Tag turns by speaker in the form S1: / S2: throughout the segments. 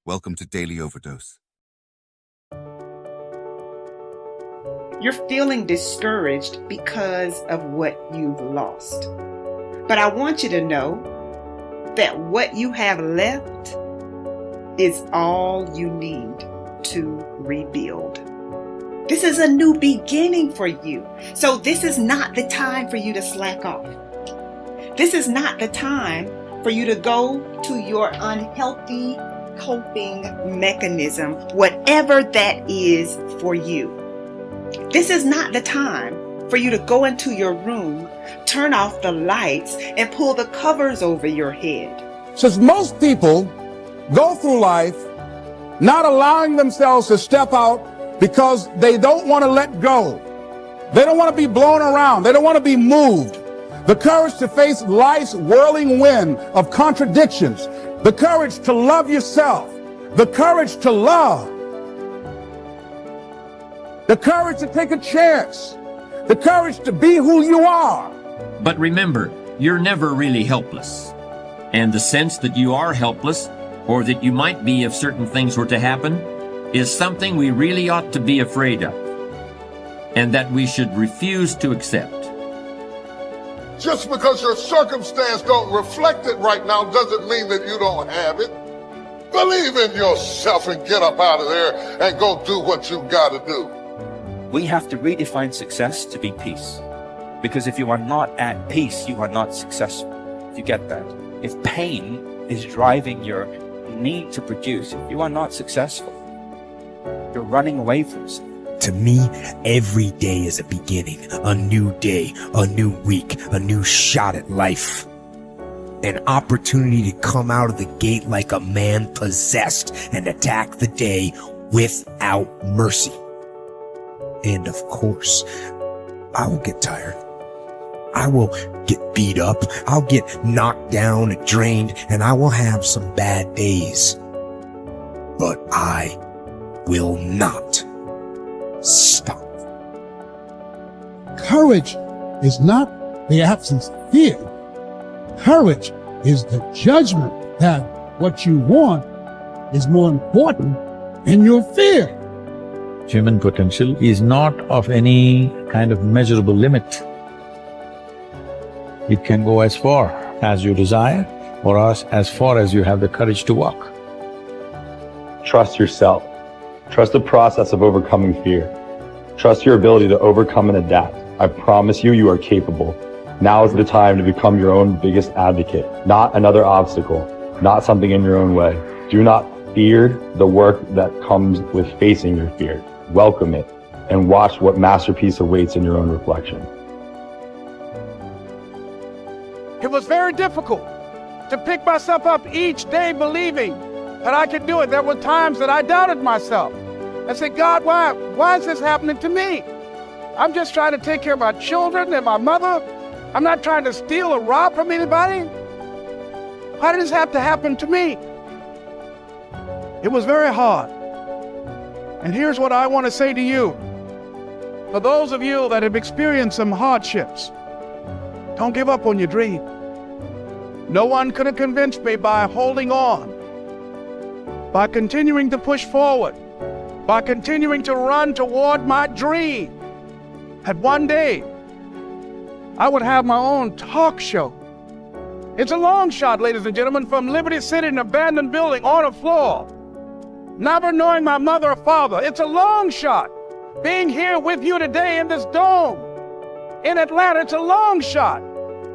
S1: Welcome to Daily Overdose.
S2: You're feeling discouraged because of what you've lost. But I want you to know that what you have left is all you need to rebuild. This is a new beginning for you. So this is not the time for you to slack off. This is not the time for you to go to your unhealthy coping mechanism, whatever that is for you. This is not the time for you to go into your room, turn off the lights, and pull the covers over your head.
S3: Since most people go through life not allowing themselves to step out because they don't want to let go. They don't want to be blown around. They don't want to be moved. The courage to face life's whirling wind of contradictions. The courage to love yourself. The courage to love. The courage to take a chance. The courage to be who you are.
S4: But remember, you're never really helpless. And the sense that you are helpless, or that you might be if certain things were to happen, is something we really ought to be afraid of, and that we should refuse to accept.
S5: Just because your circumstance don't reflect it right now doesn't mean that you don't have it. Believe in yourself and get up out of there and go do what you got to do.
S6: We have to redefine success to be peace. Because if you are not at peace, you are not successful. If you get that. If pain is driving your need to produce, if you are not successful, you're running away from something.
S7: To me, every day is a beginning, a new day, a new week, a new shot at life. An opportunity to come out of the gate like a man possessed and attack the day without mercy. And of course, I will get tired. I will get beat up. I'll get knocked down and drained, and I will have some bad days. But I will not stop.
S8: Courage is not the absence of fear. Courage is the judgment that what you want is more important than your fear.
S9: Human potential is not of any kind of measurable limit. It can go as far as you desire, or as far as you have the courage to walk.
S10: Trust yourself. Trust the process of overcoming fear. Trust your ability to overcome and adapt. I promise you, you are capable. Now is the time to become your own biggest advocate, not another obstacle, not something in your own way. Do not fear the work that comes with facing your fear. Welcome it and watch what masterpiece awaits in your own reflection.
S11: It was very difficult to pick myself up each day believing that I could do it. There were times that I doubted myself. I said, God, why is this happening to me? I'm just trying to take care of my children and my mother. I'm not trying to steal or rob from anybody. Why did this have to happen to me? It was very hard. And here's what I want to say to you. For those of you that have experienced some hardships, don't give up on your dream. No one could have convinced me by holding on, by continuing to push forward, by continuing to run toward my dream, that one day I would have my own talk show. It's a long shot, ladies and gentlemen, from Liberty City, an abandoned building on a floor, never knowing my mother or father. It's a long shot. Being here with you today in this dome in Atlanta, it's a long shot.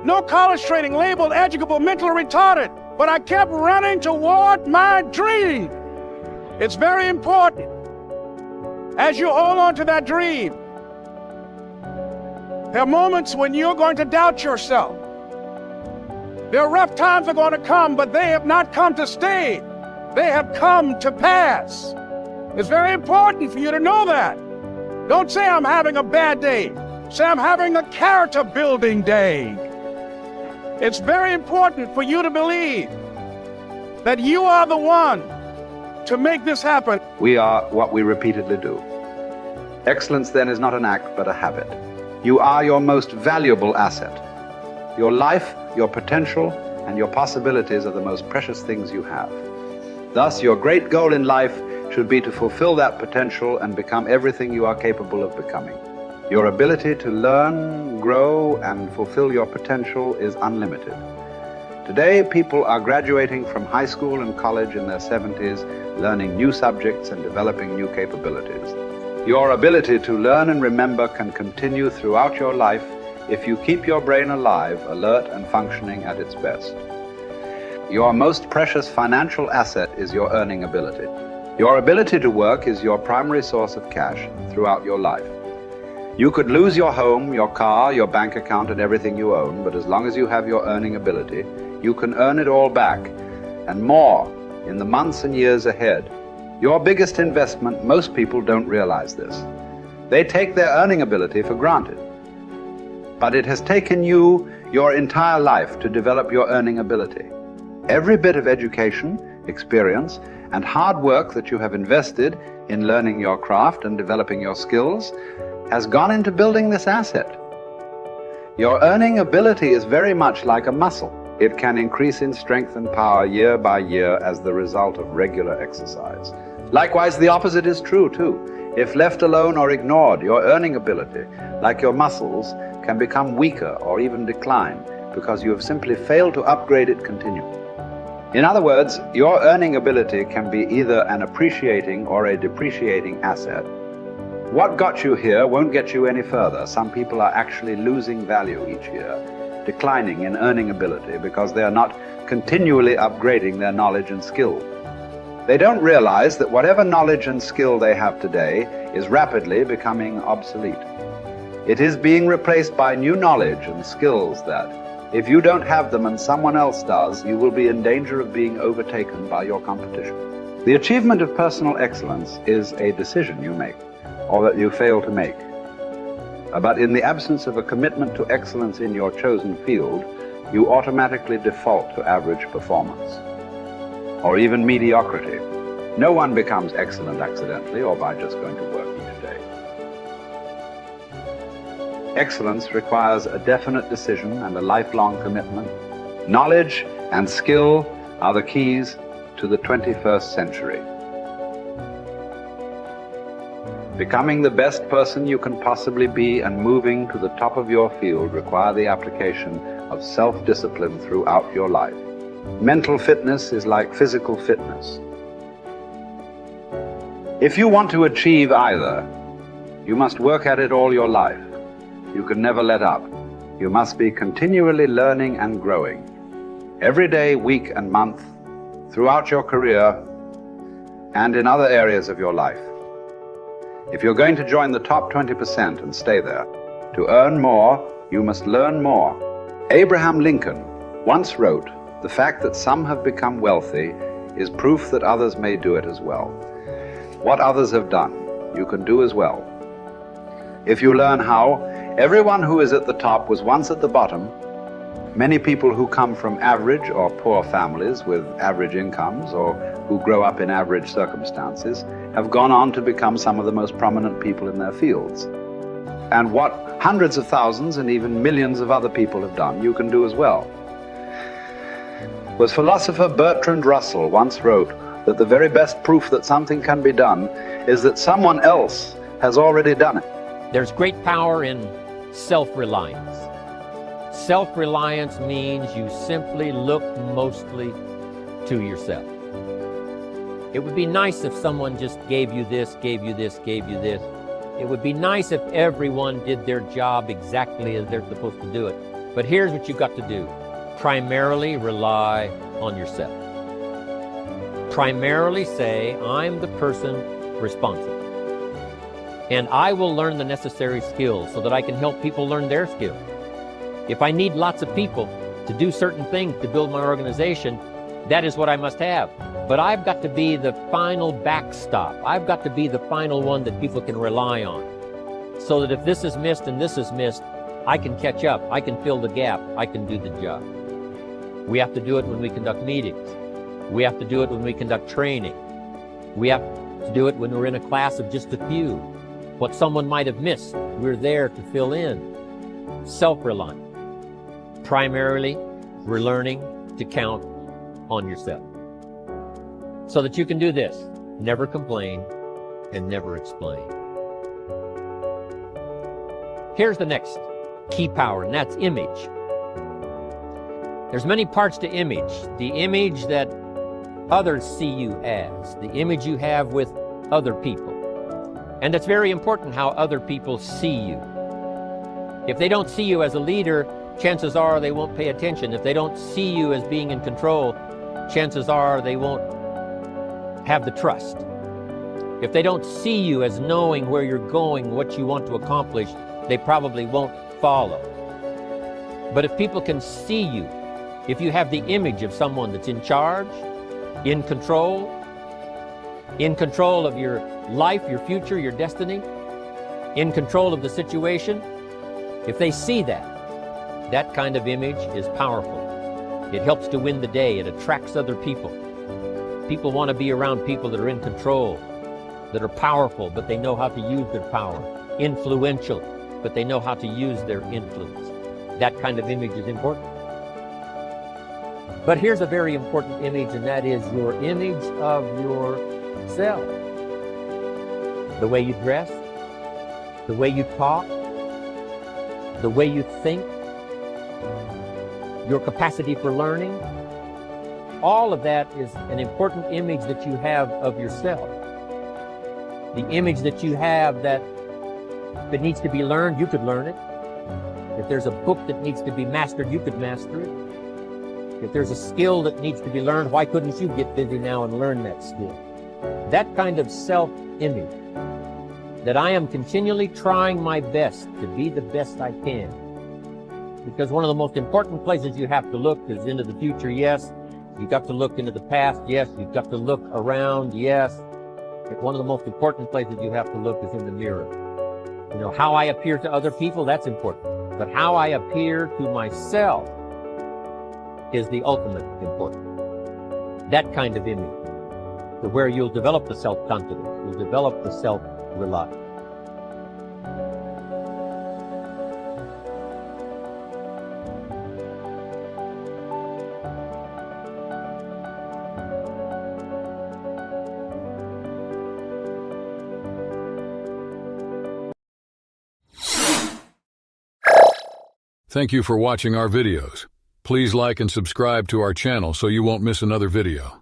S11: No college training, labeled educable, mentally retarded, but I kept running toward my dream. It's very important as you hold on to that dream. There are moments when you're going to doubt yourself. There are rough times are going to come, but they have not come to stay. They have come to pass. It's very important for you to know that. Don't say I'm having a bad day. Say I'm having a character building day. It's very important for you to believe that you are the one to make this happen.
S12: We are what we repeatedly do. Excellence then is not an act, but a habit. You are your most valuable asset. Your life, your potential, and your possibilities are the most precious things you have. Thus, your great goal in life should be to fulfill that potential and become everything you are capable of becoming. Your ability to learn, grow, and fulfill your potential is unlimited. Today, people are graduating from high school and college in their 70s, learning new subjects and developing new capabilities. Your ability to learn and remember can continue throughout your life if you keep your brain alive, alert, and functioning at its best. Your most precious financial asset is your earning ability. Your ability to work is your primary source of cash throughout your life. You could lose your home, your car, your bank account, and everything you own, but as long as you have your earning ability, you can earn it all back, and more, in the months and years ahead. Your biggest investment, most people don't realize this. They take their earning ability for granted. But it has taken you your entire life to develop your earning ability. Every bit of education, experience, and hard work that you have invested in learning your craft and developing your skills has gone into building this asset. Your earning ability is very much like a muscle. It can increase in strength and power year by year as the result of regular exercise. Likewise, the opposite is true too. If left alone or ignored, your earning ability, like your muscles, can become weaker or even decline because you have simply failed to upgrade it continually. In other words, your earning ability can be either an appreciating or a depreciating asset. What got you here won't get you any further. Some people are actually losing value each year, declining in earning ability because they are not continually upgrading their knowledge and skill. They don't realize that whatever knowledge and skill they have today is rapidly becoming obsolete. It is being replaced by new knowledge and skills that, if you don't have them and someone else does, you will be in danger of being overtaken by your competition. The achievement of personal excellence is a decision you make, or that you fail to make. But in the absence of a commitment to excellence in your chosen field, you automatically default to average performance, or even mediocrity. No one becomes excellent accidentally or by just going to work each day. Excellence requires a definite decision and a lifelong commitment. Knowledge and skill are the keys to the 21st century. Becoming the best person you can possibly be and moving to the top of your field require the application of self-discipline throughout your life. Mental fitness is like physical fitness. If you want to achieve either, you must work at it all your life. You can never let up. You must be continually learning and growing. Every day, week, and month, throughout your career, and in other areas of your life. If you're going to join the top 20% and stay there, to earn more, you must learn more. Abraham Lincoln once wrote, "The fact that some have become wealthy is proof that others may do it as well." What others have done, you can do as well. If you learn how, everyone who is at the top was once at the bottom. Many people who come from average or poor families with average incomes or who grow up in average circumstances have gone on to become some of the most prominent people in their fields. And what hundreds of thousands and even millions of other people have done, you can do as well. The philosopher Bertrand Russell once wrote that the very best proof that something can be done is that someone else has already done it.
S1: There's great power in self-reliance. Self-reliance means you simply look mostly to yourself. It would be nice if someone just gave you this, gave you this, gave you this. It would be nice if everyone did their job exactly as they're supposed to do it. But here's what you've got to do. Primarily rely on yourself. Primarily say, I'm the person responsible. And I will learn the necessary skills so that I can help people learn their skills. If I need lots of people to do certain things to build my organization, that is what I must have. But I've got to be the final backstop. I've got to be the final one that people can rely on. So that if this is missed and this is missed, I can catch up. I can fill the gap. I can do the job. We have to do it when we conduct meetings. We have to do it when we conduct training. We have to do it when we're in a class of just a few. What someone might have missed, we're there to fill in. Self-reliant. Primarily, we're learning to count on yourself. so that you can do this: never complain and never explain. Here's the next key power, and that's image. There's many parts to image. The image that others see you as, the image you have with other people. And it's very important how other people see you. If they don't see you as a leader, chances are they won't pay attention. If they don't see you as being in control, chances are they won't have the trust. If they don't see you as knowing where you're going, what you want to accomplish, they probably won't follow. But if people can see you, if you have the image of someone that's in charge, in control of your life, your future, your destiny, in control of the situation, if they see that, that kind of image is powerful. It helps to win the day. It attracts other people. People want to be around people that are in control, that are powerful, but they know how to use their power, influential, but they know how to use their influence. That kind of image is important. But here's a very important image, and that is your image of yourself. The way you dress, the way you talk, the way you think, your capacity for learning. All of that is an important image that you have of yourself. The image that you have that if it needs to be learned, you could learn it. If there's a book that needs to be mastered, you could master it. If there's a skill that needs to be learned, why couldn't you get busy now and learn that skill? That kind of self-image, that I am continually trying my best to be the best I can. Because one of the most important places you have to look is into the future, yes. You've got to look into the past, yes. You've got to look around, yes. But one of the most important places you have to look is in the mirror. You know, how I appear to other people, that's important. But how I appear to myself is the ultimate important. That kind of image, to where you'll develop the self-confidence, you'll develop the self-reliance.
S13: Thank you for watching our videos. Please like and subscribe to our channel so you won't miss another video.